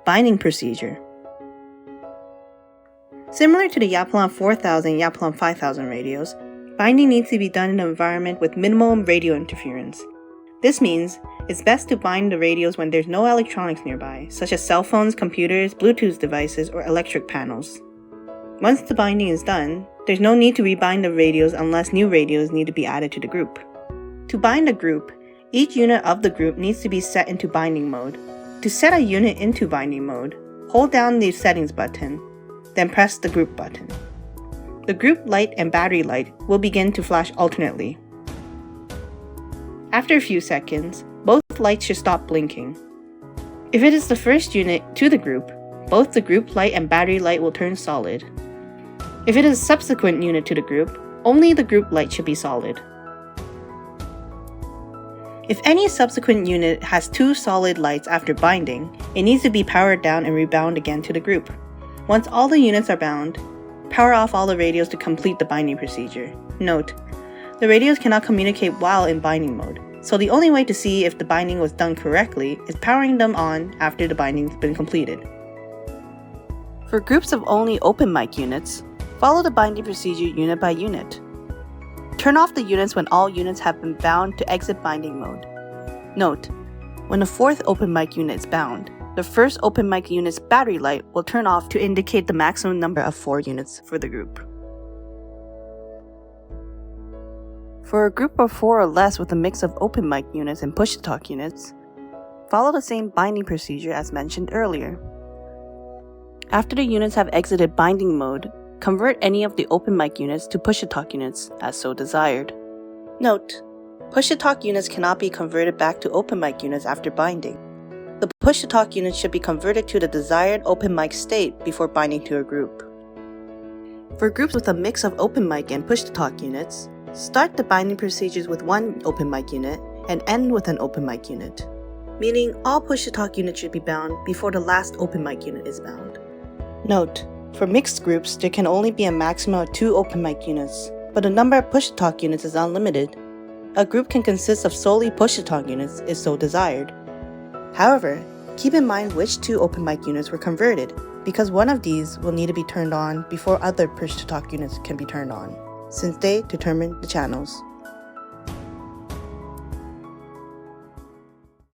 binding procedure. Similar to the Yapalong6000 and Yapalong5000 radios, binding needs to be done in an environment with minimal radio interference. This means it's best to bind the radios when there's no electronics nearby, such as cell phones, computers, Bluetooth devices, or electric panels. Once the binding is done, there's no need to rebind the radios unless new radios need to be added to the group. To bind a group, each unit of the group needs to be set into binding mode. To set a unit into binding mode, hold down the settings button, then press the group button. The group light and battery light will begin to flash alternately. After a few seconds, both lights should stop blinking. If it is the first unit to the group, both the group light and battery light will turn solid. If it is a subsequent unit to the group, only the group light should be solid. If any subsequent unit has two solid lights after binding, it needs to be powered down and rebound again to the group. Once all the units are bound, power off all the radios to complete the binding procedure. Note: the radios cannot communicate while in binding mode, so the only way to see if the binding was done correctly is powering them on after the binding's been completed. For groups of only open mic units, follow the binding procedure unit by unit. Turn off the units when all units have been bound to exit binding mode. Note: when the fourth open mic unit is bound, the first open mic unit's battery light will turn off to indicate the maximum number of 4 units for the group. For a group of 4 or less with a mix of open mic units and push-to-talk units, follow the same binding procedure as mentioned earlier. After the units have exited binding mode, convert any of the open mic units to push-to-talk units as so desired. Note: push-to-talk units cannot be converted back to open mic units after binding. The push-to-talk units should be converted to the desired open mic state before binding to a group. For groups with a mix of open mic and push-to-talk units, start the binding procedures with one open mic unit and end with an open mic unit, meaning all push-to-talk units should be bound before the last open mic unit is bound. Note: for mixed groups, there can only be a maximum of 2 open mic units, but the number of push-to-talk units is unlimited. A group can consist of solely push-to-talk units if so desired. However, keep in mind which 2 open mic units were converted, because one of these will need to be turned on before other push-to-talk units can be turned on, since they determine the channels.